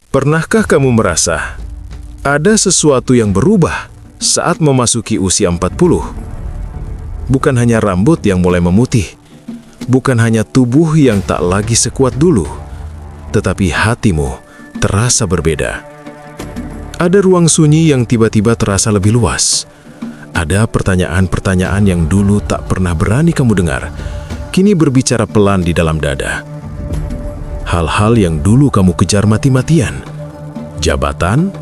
Pernahkah kamu merasa ada sesuatu yang berubah saat memasuki usia 40? Bukan hanya rambut yang mulai memutih, bukan hanya tubuh yang tak lagi sekuat dulu, tetapi hatimu terasa berbeda. Ada ruang sunyi yang tiba-tiba terasa lebih luas. Ada pertanyaan-pertanyaan yang dulu tak pernah berani kamu dengar, kini berbicara pelan di dalam dada. Hal-hal yang dulu kamu kejar mati-matian, jabatan,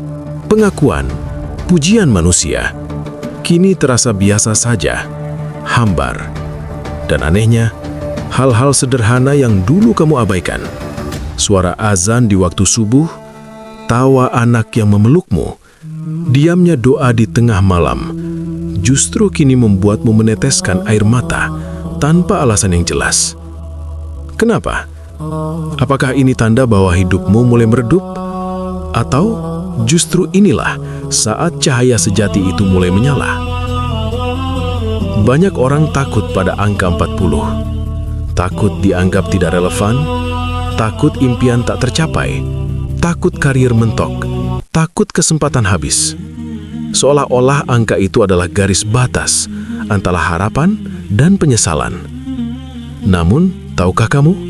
pengakuan, pujian manusia, kini terasa biasa saja, hambar. Dan anehnya, hal-hal sederhana yang dulu kamu abaikan, suara azan di waktu subuh, tawa anak yang memelukmu, diamnya doa di tengah malam, justru kini membuatmu meneteskan air mata tanpa alasan yang jelas. Kenapa? Apakah ini tanda bahwa hidupmu mulai meredup? Atau justru inilah saat cahaya sejati itu mulai menyala? Banyak orang takut pada angka 40. Takut dianggap tidak relevan, takut impian tak tercapai, takut karir mentok, takut kesempatan habis. Seolah-olah angka itu adalah garis batas antara harapan dan penyesalan. Namun, tahukah kamu?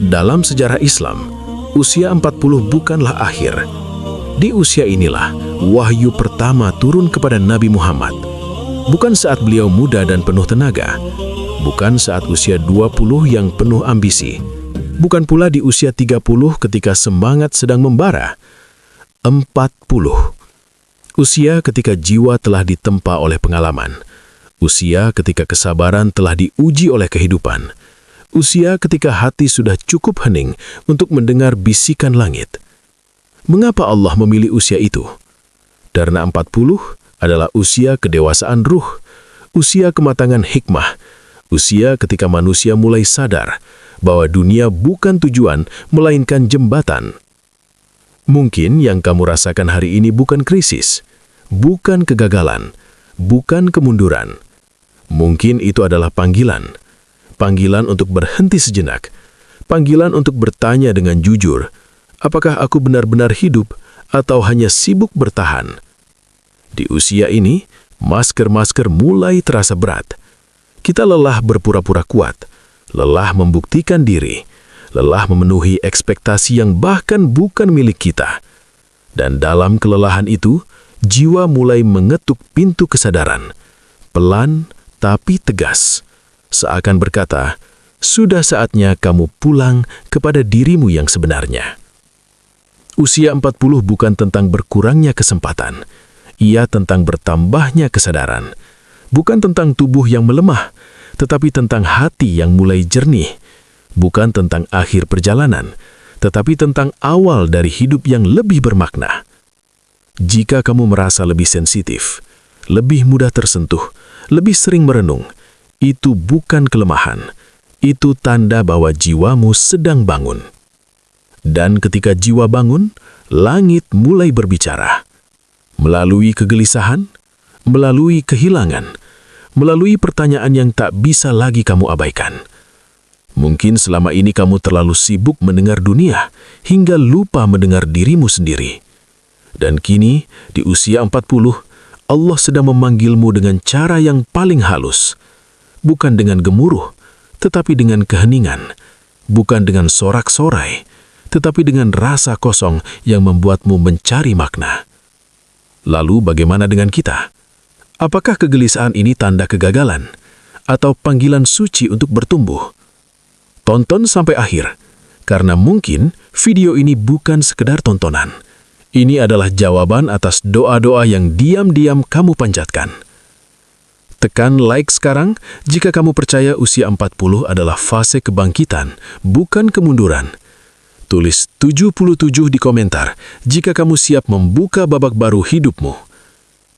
Dalam sejarah Islam, usia 40 bukanlah akhir. Di usia inilah wahyu pertama turun kepada Nabi Muhammad. Bukan saat beliau muda dan penuh tenaga, bukan saat usia 20 yang penuh ambisi, bukan pula di usia 30 ketika semangat sedang membara. 40. Usia ketika jiwa telah ditempa oleh pengalaman. Usia ketika kesabaran telah diuji oleh kehidupan. Usia ketika hati sudah cukup hening untuk mendengar bisikan langit. Mengapa Allah memilih usia itu? Karena 40 adalah usia kedewasaan ruh, usia kematangan hikmah, usia ketika manusia mulai sadar bahwa dunia bukan tujuan, melainkan jembatan. Mungkin yang kamu rasakan hari ini bukan krisis, bukan kegagalan, bukan kemunduran. Mungkin itu adalah panggilan. Panggilan untuk berhenti sejenak. Panggilan untuk bertanya dengan jujur, apakah aku benar-benar hidup atau hanya sibuk bertahan? Di usia ini, masker-masker mulai terasa berat. Kita lelah berpura-pura kuat, lelah membuktikan diri, lelah memenuhi ekspektasi yang bahkan bukan milik kita. Dan dalam kelelahan itu, jiwa mulai mengetuk pintu kesadaran. Pelan tapi tegas. Seakan berkata, sudah saatnya kamu pulang kepada dirimu yang sebenarnya. Usia 40 bukan tentang berkurangnya kesempatan. Ia tentang bertambahnya kesadaran. Bukan tentang tubuh yang melemah, tetapi tentang hati yang mulai jernih. Bukan tentang akhir perjalanan, tetapi tentang awal dari hidup yang lebih bermakna. Jika kamu merasa lebih sensitif, lebih mudah tersentuh, lebih sering merenung, itu bukan kelemahan, itu tanda bahwa jiwamu sedang bangun. Dan ketika jiwa bangun, langit mulai berbicara. Melalui kegelisahan, melalui kehilangan, melalui pertanyaan yang tak bisa lagi kamu abaikan. Mungkin selama ini kamu terlalu sibuk mendengar dunia, hingga lupa mendengar dirimu sendiri. Dan kini, di usia 40, Allah sedang memanggilmu dengan cara yang paling halus. Bukan dengan gemuruh, tetapi dengan keheningan. Bukan dengan sorak-sorai, tetapi dengan rasa kosong yang membuatmu mencari makna. Lalu bagaimana dengan kita? Apakah kegelisahan ini tanda kegagalan? Atau panggilan suci untuk bertumbuh? Tonton sampai akhir, karena mungkin video ini bukan sekedar tontonan. Ini adalah jawaban atas doa-doa yang diam-diam kamu panjatkan. Tekan like sekarang jika kamu percaya usia 40 adalah fase kebangkitan, bukan kemunduran. Tulis 77 di komentar jika kamu siap membuka babak baru hidupmu.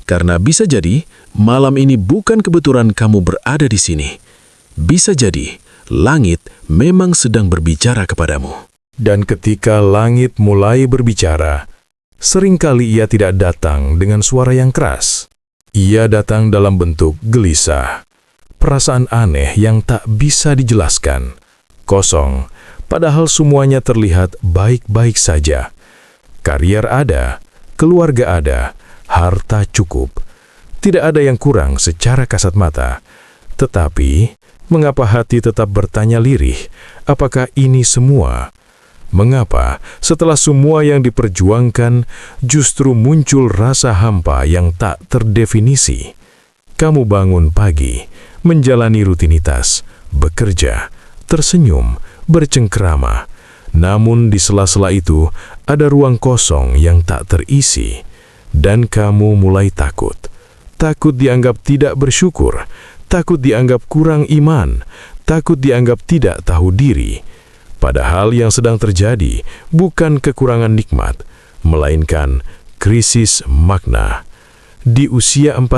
Karena bisa jadi, malam ini bukan kebetulan kamu berada di sini. Bisa jadi, langit memang sedang berbicara kepadamu. Dan ketika langit mulai berbicara, seringkali ia tidak datang dengan suara yang keras. Ia datang dalam bentuk gelisah, perasaan aneh yang tak bisa dijelaskan, kosong, padahal semuanya terlihat baik-baik saja. Karier ada, keluarga ada, harta cukup. Tidak ada yang kurang secara kasat mata. Tetapi, mengapa hati tetap bertanya lirih, apakah ini semua? Mengapa setelah semua yang diperjuangkan justru muncul rasa hampa yang tak terdefinisi? Kamu bangun pagi, menjalani rutinitas, bekerja, tersenyum, bercengkrama. Namun di sela-sela itu ada ruang kosong yang tak terisi. Dan kamu mulai takut. Takut dianggap tidak bersyukur, takut dianggap kurang iman, takut dianggap tidak tahu diri. Padahal yang sedang terjadi bukan kekurangan nikmat, melainkan krisis makna. Di usia 40,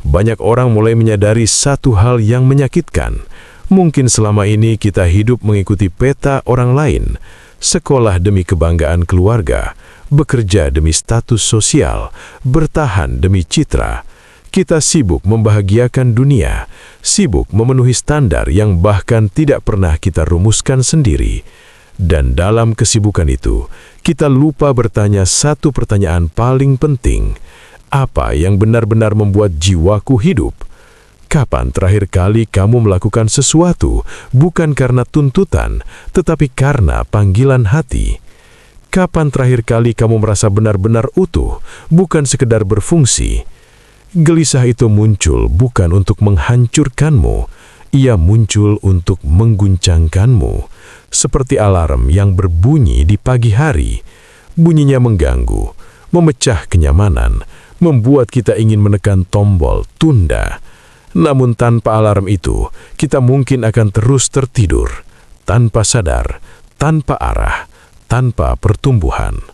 banyak orang mulai menyadari satu hal yang menyakitkan. Mungkin selama ini kita hidup mengikuti peta orang lain, sekolah demi kebanggaan keluarga, bekerja demi status sosial, bertahan demi citra. Kita sibuk membahagiakan dunia, sibuk memenuhi standar yang bahkan tidak pernah kita rumuskan sendiri. Dan dalam kesibukan itu, kita lupa bertanya satu pertanyaan paling penting. Apa yang benar-benar membuat jiwaku hidup? Kapan terakhir kali kamu melakukan sesuatu bukan karena tuntutan, tetapi karena panggilan hati? Kapan terakhir kali kamu merasa benar-benar utuh, bukan sekedar berfungsi? Gelisah itu muncul bukan untuk menghancurkanmu, ia muncul untuk mengguncangkanmu. Seperti alarm yang berbunyi di pagi hari, bunyinya mengganggu, memecah kenyamanan, membuat kita ingin menekan tombol tunda. Namun tanpa alarm itu, kita mungkin akan terus tertidur, tanpa sadar, tanpa arah, tanpa pertumbuhan.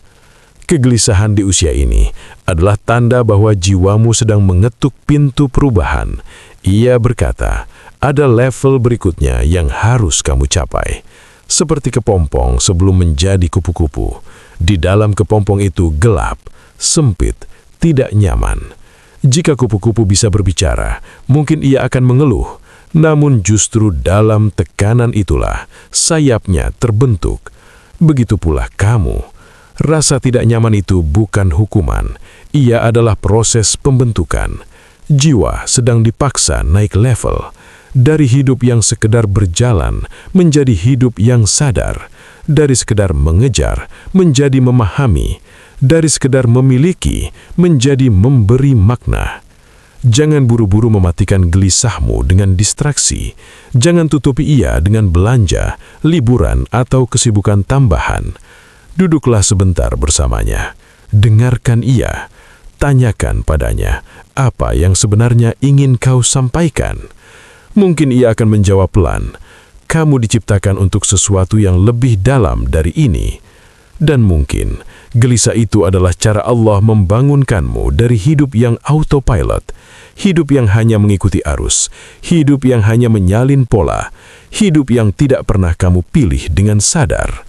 Kegelisahan di usia ini adalah tanda bahwa jiwamu sedang mengetuk pintu perubahan. Ia berkata, ada level berikutnya yang harus kamu capai. Seperti kepompong sebelum menjadi kupu-kupu. Di dalam kepompong itu gelap, sempit, tidak nyaman. Jika kupu-kupu bisa berbicara, mungkin ia akan mengeluh. Namun justru dalam tekanan itulah sayapnya terbentuk. Begitu pula kamu. Rasa tidak nyaman itu bukan hukuman, ia adalah proses pembentukan. Jiwa sedang dipaksa naik level, dari hidup yang sekedar berjalan menjadi hidup yang sadar, dari sekedar mengejar menjadi memahami, dari sekedar memiliki menjadi memberi makna. Jangan buru-buru mematikan gelisahmu dengan distraksi, jangan tutupi ia dengan belanja, liburan atau kesibukan tambahan. Duduklah sebentar bersamanya, dengarkan ia, tanyakan padanya apa yang sebenarnya ingin kau sampaikan. Mungkin ia akan menjawab pelan, kamu diciptakan untuk sesuatu yang lebih dalam dari ini. Dan mungkin gelisah itu adalah cara Allah membangunkanmu dari hidup yang autopilot, hidup yang hanya mengikuti arus, hidup yang hanya menyalin pola, hidup yang tidak pernah kamu pilih dengan sadar.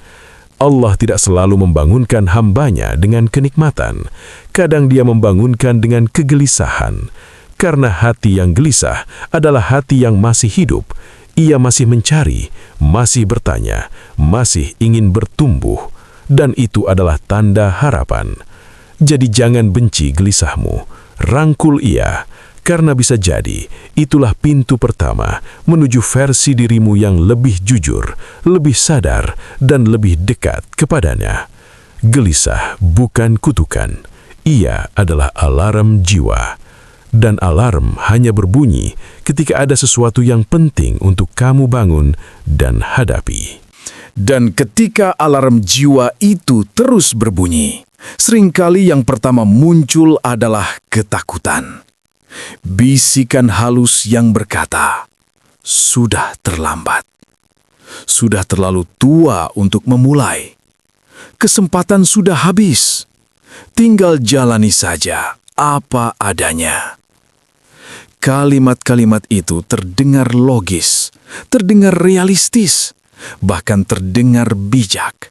Allah tidak selalu membangunkan hambanya dengan kenikmatan. Kadang dia membangunkan dengan kegelisahan. Karena hati yang gelisah adalah hati yang masih hidup. Ia masih mencari, masih bertanya, masih ingin bertumbuh. Dan itu adalah tanda harapan. Jadi jangan benci gelisahmu. Rangkul ia. Karena bisa jadi, itulah pintu pertama menuju versi dirimu yang lebih jujur, lebih sadar, dan lebih dekat kepadanya. Gelisah bukan kutukan. Ia adalah alarm jiwa. Dan alarm hanya berbunyi ketika ada sesuatu yang penting untuk kamu bangun dan hadapi. Dan ketika alarm jiwa itu terus berbunyi, seringkali yang pertama muncul adalah ketakutan. Bisikan halus yang berkata, sudah terlambat. Sudah terlalu tua untuk memulai. Kesempatan sudah habis. Tinggal jalani saja apa adanya. Kalimat-kalimat itu terdengar logis, terdengar realistis, bahkan terdengar bijak.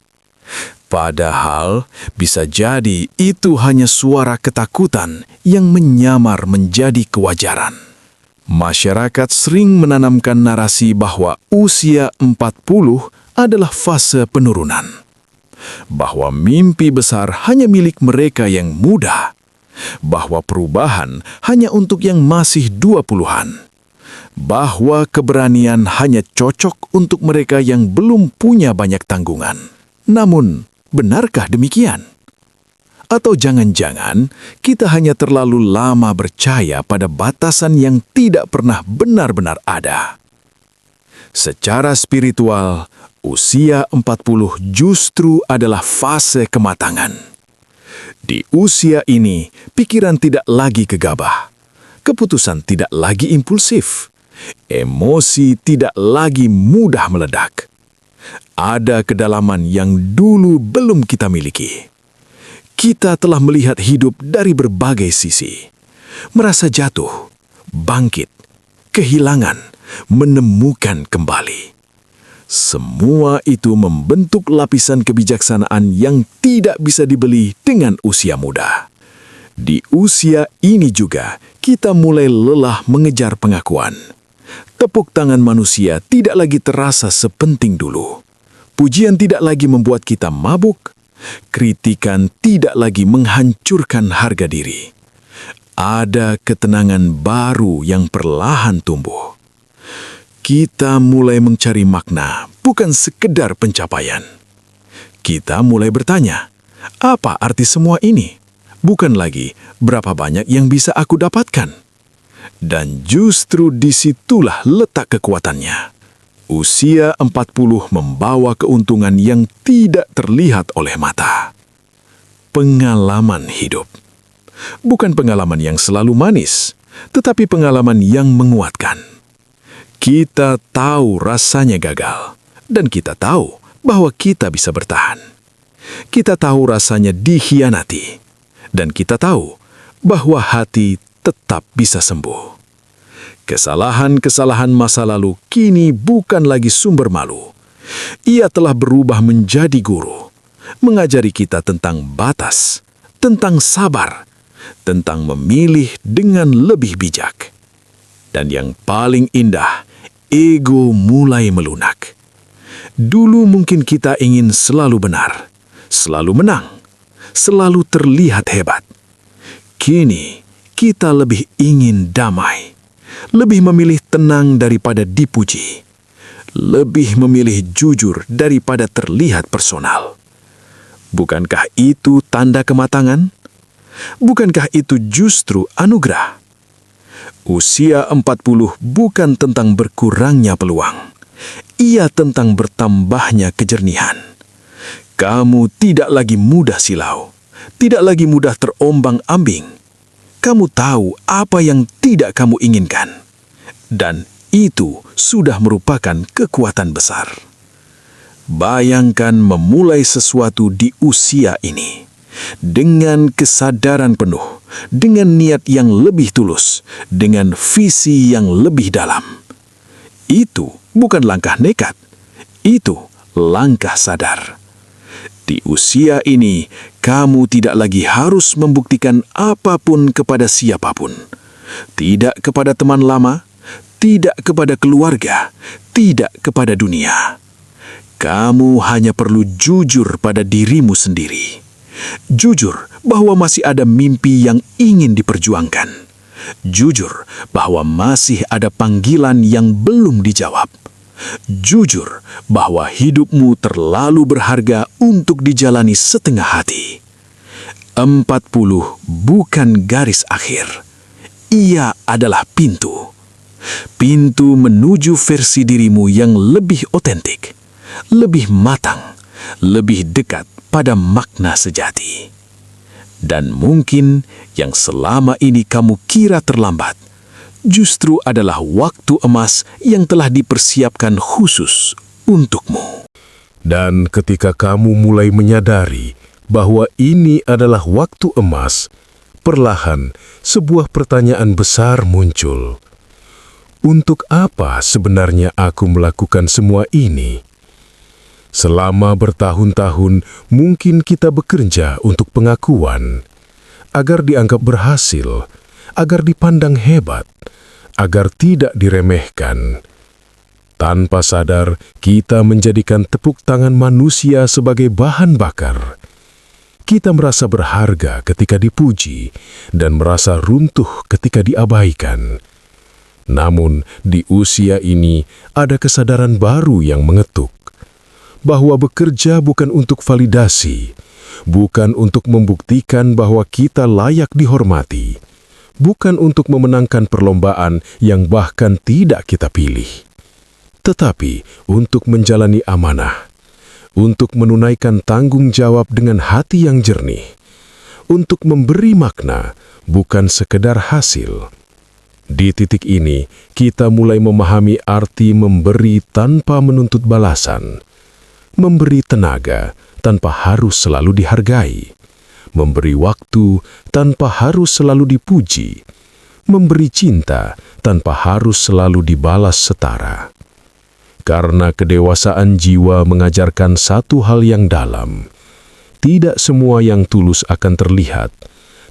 Padahal bisa jadi itu hanya suara ketakutan yang menyamar menjadi kewajaran. Masyarakat sering menanamkan narasi bahwa usia 40 adalah fase penurunan. bahwa mimpi besar hanya milik mereka yang muda, bahwa perubahan hanya untuk yang masih 20-an, bahwa keberanian hanya cocok untuk mereka yang belum punya banyak tanggungan. Namun, benarkah demikian? Atau jangan-jangan kita hanya terlalu lama percaya pada batasan yang tidak pernah benar-benar ada? Secara spiritual, usia 40 justru adalah fase kematangan. Di usia ini, pikiran tidak lagi gegabah, keputusan tidak lagi impulsif, emosi tidak lagi mudah meledak. Ada kedalaman yang dulu belum kita miliki. Kita telah melihat hidup dari berbagai sisi, merasa jatuh, bangkit, kehilangan, menemukan kembali. Semua itu membentuk lapisan kebijaksanaan yang tidak bisa dibeli dengan usia muda. Di usia ini juga, kita mulai lelah mengejar pengakuan. Tepuk tangan manusia tidak lagi terasa sepenting dulu. Pujian tidak lagi membuat kita mabuk. Kritikan tidak lagi menghancurkan harga diri. Ada ketenangan baru yang perlahan tumbuh. Kita mulai mencari makna, bukan sekedar pencapaian. Kita mulai bertanya, apa arti semua ini? Bukan lagi berapa banyak yang bisa aku dapatkan. Dan justru disitulah letak kekuatannya. Usia 40 membawa keuntungan yang tidak terlihat oleh mata. Pengalaman hidup. Bukan pengalaman yang selalu manis, tetapi pengalaman yang menguatkan. Kita tahu rasanya gagal, dan kita tahu bahwa kita bisa bertahan. Kita tahu rasanya dikhianati, dan kita tahu bahwa hati tetap bisa sembuh. Kesalahan-kesalahan masa lalu kini bukan lagi sumber malu. Ia telah berubah menjadi guru, mengajari kita tentang batas, tentang sabar, tentang memilih dengan lebih bijak. Dan yang paling indah, ego mulai melunak. Dulu mungkin kita ingin selalu benar, selalu menang, selalu terlihat hebat. Kini kita lebih ingin damai, lebih memilih tenang daripada dipuji, lebih memilih jujur daripada terlihat personal. Bukankah itu tanda kematangan? Bukankah itu justru anugerah? Usia 40 bukan tentang berkurangnya peluang. Ia tentang bertambahnya kejernihan. Kamu tidak lagi mudah silau, tidak lagi mudah terombang-ambing. Kamu tahu apa yang tidak kamu inginkan. Dan itu sudah merupakan kekuatan besar. Bayangkan memulai sesuatu di usia ini. Dengan kesadaran penuh, dengan niat yang lebih tulus, dengan visi yang lebih dalam. Itu bukan langkah nekat. Itu langkah sadar. Di usia ini, kamu tidak lagi harus membuktikan apapun kepada siapapun. Tidak kepada teman lama, tidak kepada keluarga, tidak kepada dunia. Kamu hanya perlu jujur pada dirimu sendiri. Jujur bahwa masih ada mimpi yang ingin diperjuangkan. Jujur bahwa masih ada panggilan yang belum dijawab. Jujur bahwa hidupmu terlalu berharga untuk dijalani setengah hati. 40 bukan garis akhir. Ia adalah pintu. Pintu menuju versi dirimu yang lebih otentik, lebih matang, lebih dekat pada makna sejati. Dan mungkin yang selama ini kamu kira terlambat, justru adalah waktu emas yang telah dipersiapkan khusus untukmu. Dan ketika kamu mulai menyadari bahwa ini adalah waktu emas, perlahan sebuah pertanyaan besar muncul. Untuk apa sebenarnya aku melakukan semua ini? Selama bertahun-tahun mungkin kita bekerja untuk pengakuan, agar dianggap berhasil, agar dipandang hebat, agar tidak diremehkan. Tanpa sadar, kita menjadikan tepuk tangan manusia sebagai bahan bakar. Kita merasa berharga ketika dipuji dan merasa runtuh ketika diabaikan. Namun, di usia ini ada kesadaran baru yang mengetuk, bahwa bekerja bukan untuk validasi, bukan untuk membuktikan bahwa kita layak dihormati, bukan untuk memenangkan perlombaan yang bahkan tidak kita pilih, tetapi untuk menjalani amanah, untuk menunaikan tanggung jawab dengan hati yang jernih, untuk memberi makna, bukan sekedar hasil. Di titik ini, kita mulai memahami arti memberi tanpa menuntut balasan, memberi tenaga tanpa harus selalu dihargai, memberi waktu tanpa harus selalu dipuji, memberi cinta tanpa harus selalu dibalas setara. Karena kedewasaan jiwa mengajarkan satu hal yang dalam, tidak semua yang tulus akan terlihat,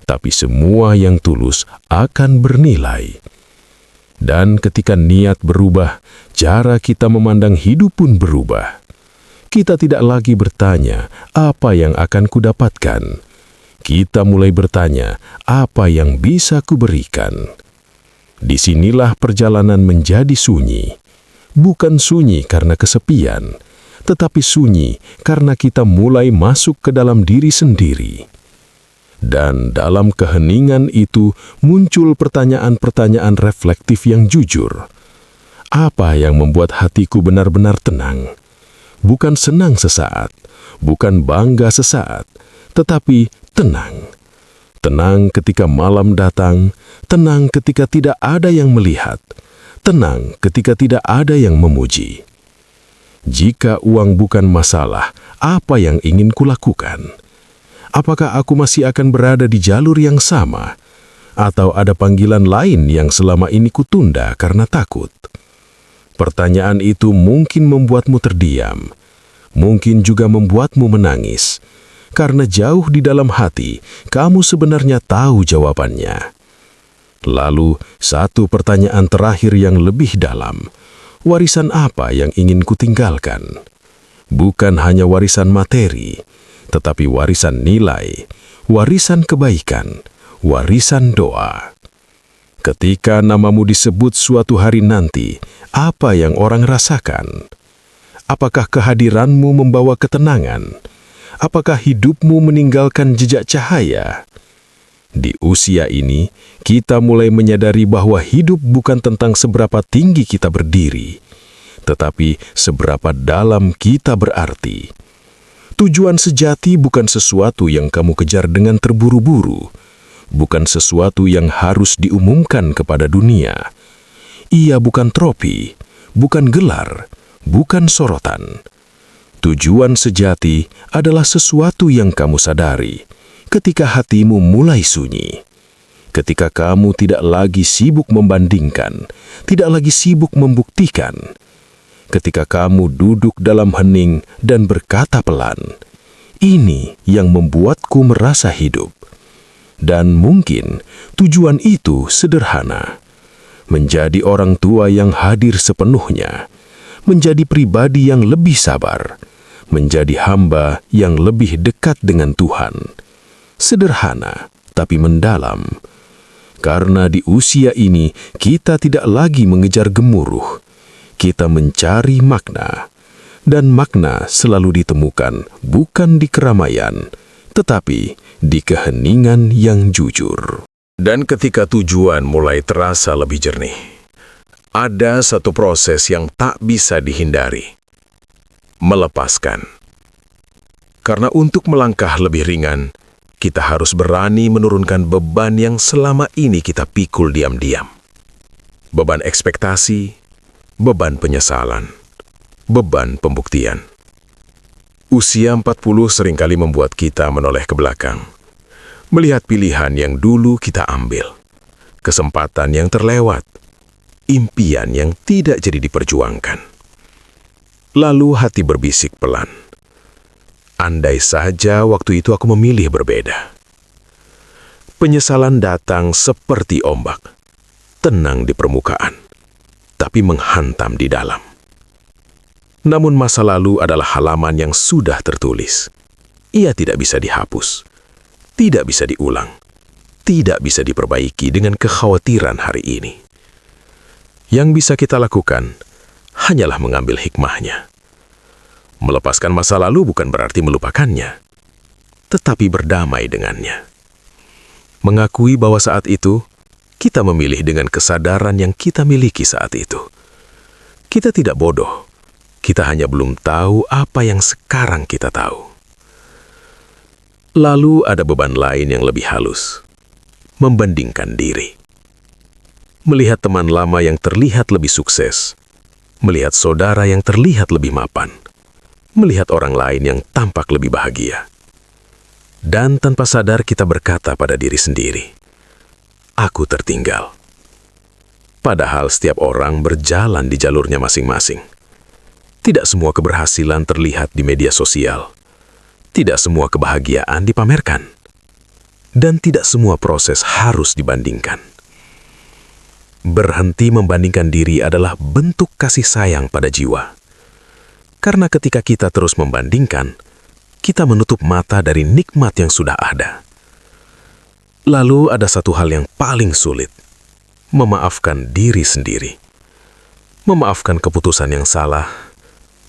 tapi semua yang tulus akan bernilai. Dan ketika niat berubah, cara kita memandang hidup pun berubah. Kita tidak lagi bertanya, apa yang akan kudapatkan? Kita mulai bertanya, apa yang bisa kuberikan? Disinilah perjalanan menjadi sunyi. Bukan sunyi karena kesepian, tetapi sunyi karena kita mulai masuk ke dalam diri sendiri. Dan dalam keheningan itu muncul pertanyaan-pertanyaan reflektif yang jujur. Apa yang membuat hatiku benar-benar tenang? Bukan senang sesaat, bukan bangga sesaat, tetapi tenang. Tenang ketika malam datang, tenang ketika tidak ada yang melihat, tenang ketika tidak ada yang memuji. Jika uang bukan masalah, apa yang ingin kulakukan? Apakah aku masih akan berada di jalur yang sama? Atau ada panggilan lain yang selama ini kutunda karena takut? Pertanyaan itu mungkin membuatmu terdiam, mungkin juga membuatmu menangis, karena jauh di dalam hati kamu sebenarnya tahu jawabannya. Lalu, satu pertanyaan terakhir yang lebih dalam, warisan apa yang ingin kutinggalkan? Bukan hanya warisan materi, tetapi warisan nilai, warisan kebaikan, warisan doa. Ketika namamu disebut suatu hari nanti, apa yang orang rasakan? Apakah kehadiranmu membawa ketenangan? Apakah hidupmu meninggalkan jejak cahaya? Di usia ini, kita mulai menyadari bahwa hidup bukan tentang seberapa tinggi kita berdiri, tetapi seberapa dalam kita berarti. Tujuan sejati bukan sesuatu yang kamu kejar dengan terburu-buru, bukan sesuatu yang harus diumumkan kepada dunia. Ia bukan trofi, bukan gelar, bukan sorotan. Tujuan sejati adalah sesuatu yang kamu sadari ketika hatimu mulai sunyi. Ketika kamu tidak lagi sibuk membandingkan, tidak lagi sibuk membuktikan. Ketika kamu duduk dalam hening dan berkata pelan, ini yang membuatku merasa hidup. Dan mungkin tujuan itu sederhana. Menjadi orang tua yang hadir sepenuhnya, menjadi pribadi yang lebih sabar, menjadi hamba yang lebih dekat dengan Tuhan. Sederhana, tapi mendalam. Karena di usia ini kita tidak lagi mengejar gemuruh. Kita mencari makna. Dan makna selalu ditemukan bukan di keramaian, tetapi di keheningan yang jujur. Dan ketika tujuan mulai terasa lebih jernih, ada satu proses yang tak bisa dihindari. Melepaskan. Karena untuk melangkah lebih ringan, kita harus berani menurunkan beban yang selama ini kita pikul diam-diam. Beban ekspektasi, beban penyesalan, beban pembuktian. Usia 40 seringkali membuat kita menoleh ke belakang, melihat pilihan yang dulu kita ambil, kesempatan yang terlewat, impian yang tidak jadi diperjuangkan. Lalu hati berbisik pelan, andai saja waktu itu aku memilih berbeda. Penyesalan datang seperti ombak, tenang di permukaan, tapi menghantam di dalam. Namun masa lalu adalah halaman yang sudah tertulis. Ia tidak bisa dihapus, tidak bisa diulang, tidak bisa diperbaiki dengan kekhawatiran hari ini. Yang bisa kita lakukan hanyalah mengambil hikmahnya. Melepaskan masa lalu bukan berarti melupakannya, tetapi berdamai dengannya. Mengakui bahwa saat itu, kita memilih dengan kesadaran yang kita miliki saat itu. Kita tidak bodoh, kita hanya belum tahu apa yang sekarang kita tahu. Lalu ada beban lain yang lebih halus, membandingkan diri. Melihat teman lama yang terlihat lebih sukses, melihat saudara yang terlihat lebih mapan, melihat orang lain yang tampak lebih bahagia. Dan tanpa sadar kita berkata pada diri sendiri, aku tertinggal. Padahal setiap orang berjalan di jalurnya masing-masing. Tidak semua keberhasilan terlihat di media sosial. Tidak semua kebahagiaan dipamerkan. Dan tidak semua proses harus dibandingkan. Berhenti membandingkan diri adalah bentuk kasih sayang pada jiwa. Karena ketika kita terus membandingkan, kita menutup mata dari nikmat yang sudah ada. Lalu ada satu hal yang paling sulit, memaafkan diri sendiri. Memaafkan keputusan yang salah,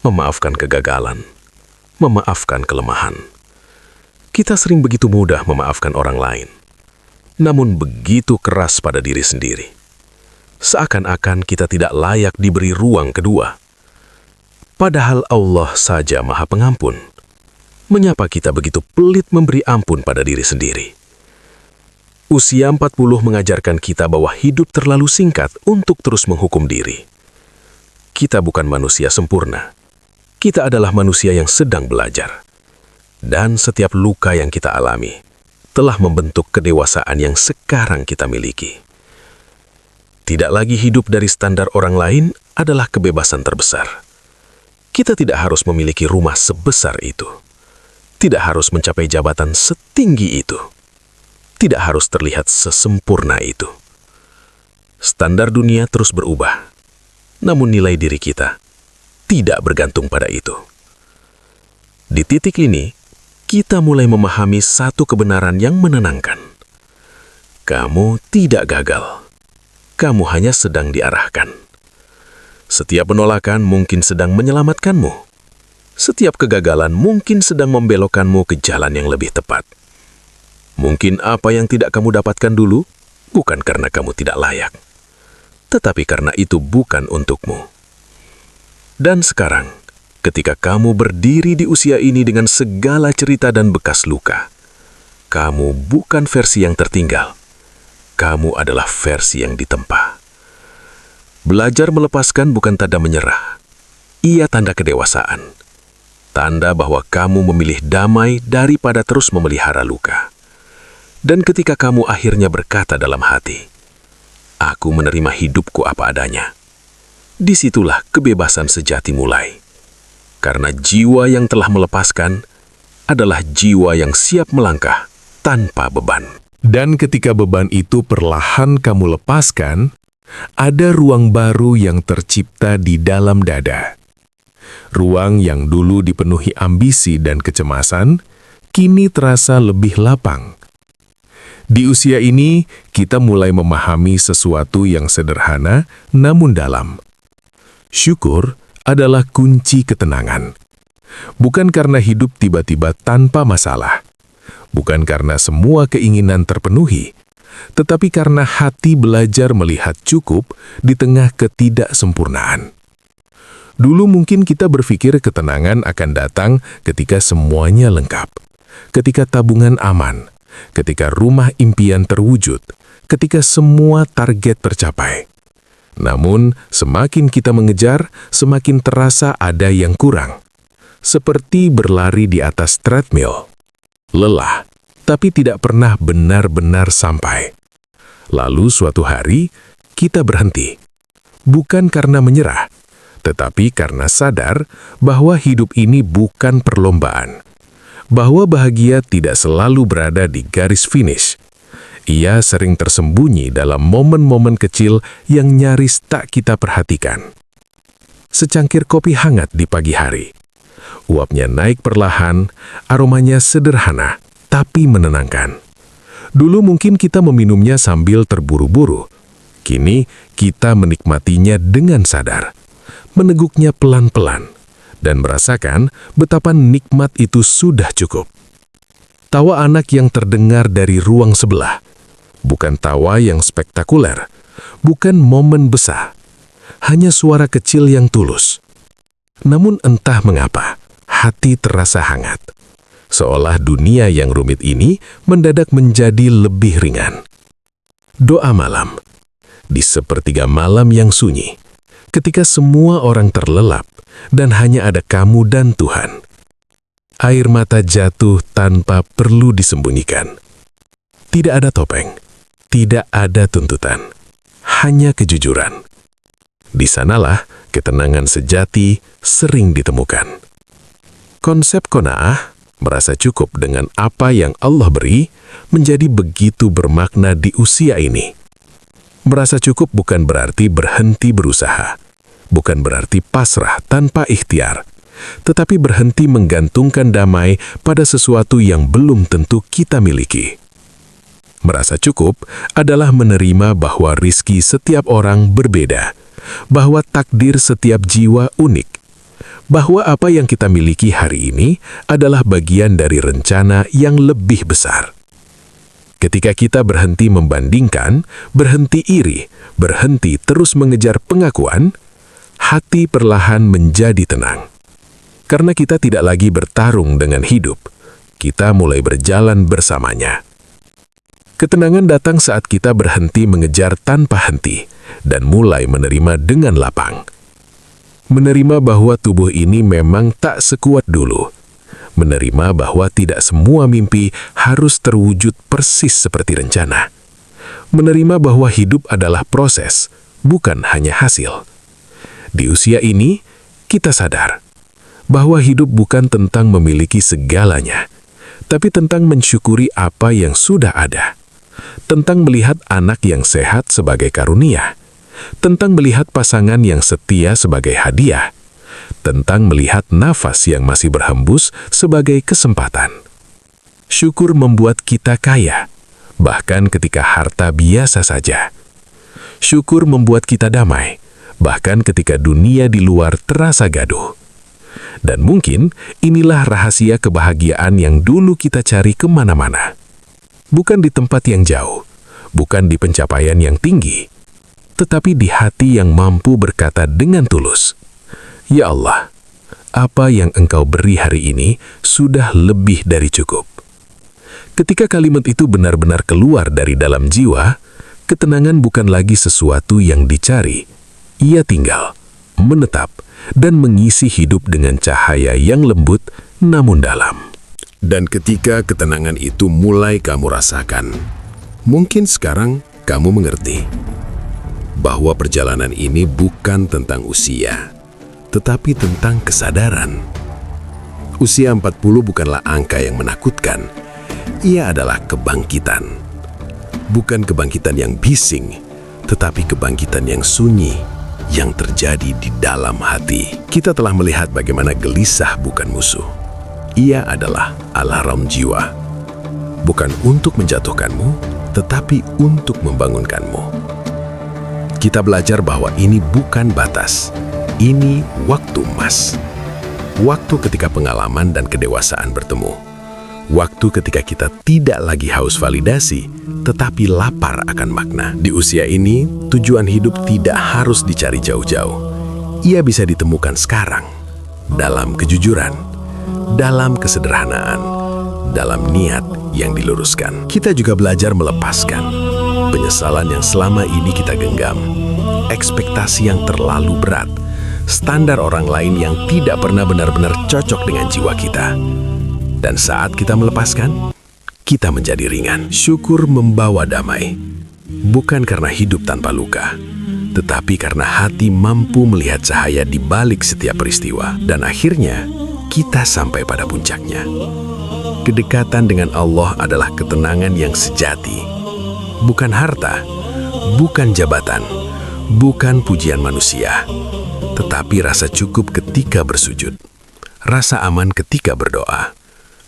memaafkan kegagalan, memaafkan kelemahan. Kita sering begitu mudah memaafkan orang lain, namun begitu keras pada diri sendiri. Seakan-akan kita tidak layak diberi ruang kedua. Padahal Allah saja Maha Pengampun. Menyapa kita begitu pelit memberi ampun pada diri sendiri. Usia 40 mengajarkan kita bahwa hidup terlalu singkat untuk terus menghukum diri. Kita bukan manusia sempurna. Kita adalah manusia yang sedang belajar. Dan setiap luka yang kita alami telah membentuk kedewasaan yang sekarang kita miliki. Tidak lagi hidup dari standar orang lain adalah kebebasan terbesar. Kita tidak harus memiliki rumah sebesar itu. Tidak harus mencapai jabatan setinggi itu. Tidak harus terlihat sesempurna itu. Standar dunia terus berubah, namun nilai diri kita tidak bergantung pada itu. Di titik ini, kita mulai memahami satu kebenaran yang menenangkan. Kamu tidak gagal. Kamu hanya sedang diarahkan. Setiap penolakan mungkin sedang menyelamatkanmu. Setiap kegagalan mungkin sedang membelokkanmu ke jalan yang lebih tepat. Mungkin apa yang tidak kamu dapatkan dulu bukan karena kamu tidak layak, tetapi karena itu bukan untukmu. Dan sekarang, ketika kamu berdiri di usia ini dengan segala cerita dan bekas luka, kamu bukan versi yang tertinggal. Kamu adalah versi yang ditempa. Belajar melepaskan bukan tanda menyerah. Ia tanda kedewasaan. Tanda bahwa kamu memilih damai daripada terus memelihara luka. Dan ketika kamu akhirnya berkata dalam hati, aku menerima hidupku apa adanya. Disitulah kebebasan sejati mulai. Karena jiwa yang telah melepaskan adalah jiwa yang siap melangkah tanpa beban. Dan ketika beban itu perlahan kamu lepaskan, ada ruang baru yang tercipta di dalam dada. Ruang yang dulu dipenuhi ambisi dan kecemasan, kini terasa lebih lapang. Di usia ini, kita mulai memahami sesuatu yang sederhana namun dalam. Syukur adalah kunci ketenangan. Bukan karena hidup tiba-tiba tanpa masalah. Bukan karena semua keinginan terpenuhi, tetapi karena hati belajar melihat cukup di tengah ketidaksempurnaan. Dulu mungkin kita berpikir ketenangan akan datang ketika semuanya lengkap, ketika tabungan aman, ketika rumah impian terwujud, ketika semua target tercapai. Namun, semakin kita mengejar, semakin terasa ada yang kurang. Seperti berlari di atas treadmill. Lelah, tapi tidak pernah benar-benar sampai. Lalu suatu hari, kita berhenti. Bukan karena menyerah, tetapi karena sadar bahwa hidup ini bukan perlombaan. Bahwa bahagia tidak selalu berada di garis finish. Ia sering tersembunyi dalam momen-momen kecil yang nyaris tak kita perhatikan. secangkir kopi hangat di pagi hari. Uapnya naik perlahan, aromanya sederhana, tapi menenangkan. Dulu mungkin kita meminumnya sambil terburu-buru. Kini kita menikmatinya dengan sadar, meneguknya pelan-pelan, dan merasakan betapa nikmat itu sudah cukup. Tawa anak yang terdengar dari ruang sebelah, bukan tawa yang spektakuler, bukan momen besar, hanya suara kecil yang tulus. Namun entah mengapa, hati terasa hangat. Seolah dunia yang rumit ini mendadak menjadi lebih ringan. Doa malam. Di sepertiga malam yang sunyi, ketika semua orang terlelap dan hanya ada kamu dan Tuhan. Air mata jatuh tanpa perlu disembunyikan. Tidak ada topeng, tidak ada tuntutan, hanya kejujuran. Di sanalah ketenangan sejati sering ditemukan. Konsep qanaah, merasa cukup dengan apa yang Allah beri, menjadi begitu bermakna di usia ini. Merasa cukup bukan berarti berhenti berusaha, bukan berarti pasrah tanpa ikhtiar, tetapi berhenti menggantungkan damai pada sesuatu yang belum tentu kita miliki. Merasa cukup adalah menerima bahwa rizki setiap orang berbeda, bahwa takdir setiap jiwa unik, bahwa apa yang kita miliki hari ini adalah bagian dari rencana yang lebih besar. Ketika kita berhenti membandingkan, berhenti iri, berhenti terus mengejar pengakuan, hati perlahan menjadi tenang. Karena kita tidak lagi bertarung dengan hidup, kita mulai berjalan bersamanya. Ketenangan datang saat kita berhenti mengejar tanpa henti dan mulai menerima dengan lapang. Menerima bahwa tubuh ini memang tak sekuat dulu. Menerima bahwa tidak semua mimpi harus terwujud persis seperti rencana. Menerima bahwa hidup adalah proses, bukan hanya hasil. Di usia ini, kita sadar bahwa hidup bukan tentang memiliki segalanya, tapi tentang mensyukuri apa yang sudah ada. Tentang melihat anak yang sehat sebagai karunia. Tentang melihat pasangan yang setia sebagai hadiah. Tentang melihat nafas yang masih berhembus sebagai kesempatan. Syukur membuat kita kaya, bahkan ketika harta biasa saja. Syukur membuat kita damai, bahkan ketika dunia di luar terasa gaduh. Dan mungkin inilah rahasia kebahagiaan yang dulu kita cari kemana-mana. Bukan di tempat yang jauh, bukan di pencapaian yang tinggi, tetapi di hati yang mampu berkata dengan tulus, "Ya Allah, apa yang Engkau beri hari ini sudah lebih dari cukup." Ketika kalimat itu benar-benar keluar dari dalam jiwa, ketenangan bukan lagi sesuatu yang dicari. Ia tinggal, menetap, dan mengisi hidup dengan cahaya yang lembut namun dalam. Dan ketika ketenangan itu mulai kamu rasakan, mungkin sekarang kamu mengerti bahwa perjalanan ini bukan tentang usia, tetapi tentang kesadaran. Usia 40 bukanlah angka yang menakutkan, ia adalah kebangkitan. Bukan kebangkitan yang bising, tetapi kebangkitan yang sunyi, yang terjadi di dalam hati. Kita telah melihat bagaimana gelisah bukan musuh. Ia adalah alarm jiwa. Bukan untuk menjatuhkanmu, tetapi untuk membangunkanmu. Kita belajar bahwa ini bukan batas. Ini waktu emas. Waktu ketika pengalaman dan kedewasaan bertemu. Waktu ketika kita tidak lagi haus validasi, tetapi lapar akan makna. Di usia ini, tujuan hidup tidak harus dicari jauh-jauh. Ia bisa ditemukan sekarang, dalam kejujuran, dalam kesederhanaan, dalam niat yang diluruskan. Kita juga belajar melepaskan penyesalan yang selama ini kita genggam, ekspektasi yang terlalu berat, standar orang lain yang tidak pernah benar-benar cocok dengan jiwa kita. Dan saat kita melepaskan, kita menjadi ringan. Syukur membawa damai, bukan karena hidup tanpa luka, tetapi karena hati mampu melihat cahaya di balik setiap peristiwa. Dan akhirnya, kita sampai pada puncaknya. Kedekatan dengan Allah adalah ketenangan yang sejati. Bukan harta, bukan jabatan, bukan pujian manusia, tetapi rasa cukup ketika bersujud, rasa aman ketika berdoa,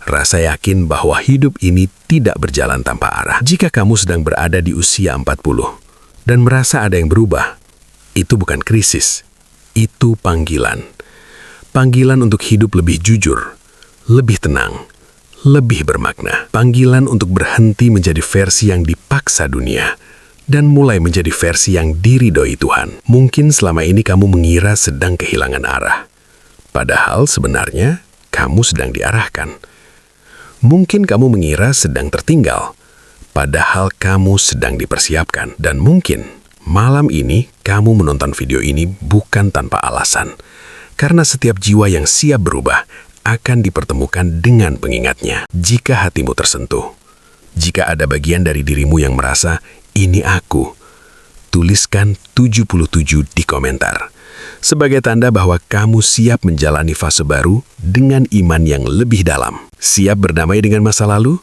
rasa yakin bahwa hidup ini tidak berjalan tanpa arah. Jika kamu sedang berada di usia 40 dan merasa ada yang berubah, itu bukan krisis, itu panggilan. Panggilan untuk hidup lebih jujur, lebih tenang, lebih bermakna. Panggilan untuk berhenti menjadi versi yang dipaksa dunia dan mulai menjadi versi yang diridhoi Tuhan. Mungkin selama ini kamu mengira sedang kehilangan arah, padahal sebenarnya kamu sedang diarahkan. Mungkin kamu mengira sedang tertinggal, padahal kamu sedang dipersiapkan. Dan mungkin malam ini kamu menonton video ini bukan tanpa alasan, karena setiap jiwa yang siap berubah akan dipertemukan dengan pengingatnya. Jika hatimu tersentuh, jika ada bagian dari dirimu yang merasa, ini aku, tuliskan 77 di komentar. Sebagai tanda bahwa kamu siap menjalani fase baru dengan iman yang lebih dalam. Siap berdamai dengan masa lalu,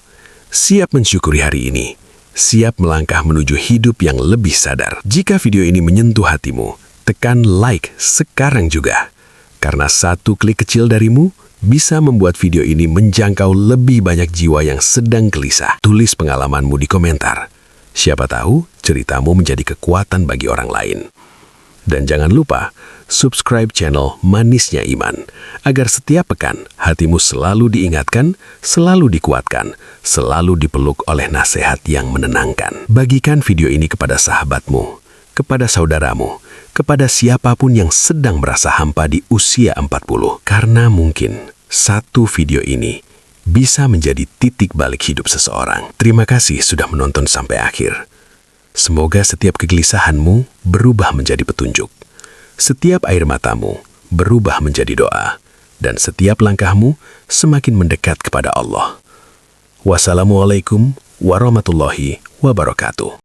siap mensyukuri hari ini, siap melangkah menuju hidup yang lebih sadar. Jika video ini menyentuh hatimu, tekan like sekarang juga. Karena satu klik kecil darimu bisa membuat video ini menjangkau lebih banyak jiwa yang sedang gelisah. Tulis pengalamanmu di komentar. Siapa tahu ceritamu menjadi kekuatan bagi orang lain. Dan jangan lupa subscribe channel Manisnya Iman, agar setiap pekan hatimu selalu diingatkan, selalu dikuatkan, selalu dipeluk oleh nasihat yang menenangkan. Bagikan video ini kepada sahabatmu, kepada saudaramu, kepada siapapun yang sedang merasa hampa di usia 40. Karena mungkin satu video ini bisa menjadi titik balik hidup seseorang. Terima kasih sudah menonton sampai akhir. Semoga setiap kegelisahanmu berubah menjadi petunjuk. Setiap air matamu berubah menjadi doa. Dan setiap langkahmu semakin mendekat kepada Allah. Wassalamualaikum warahmatullahi wabarakatuh.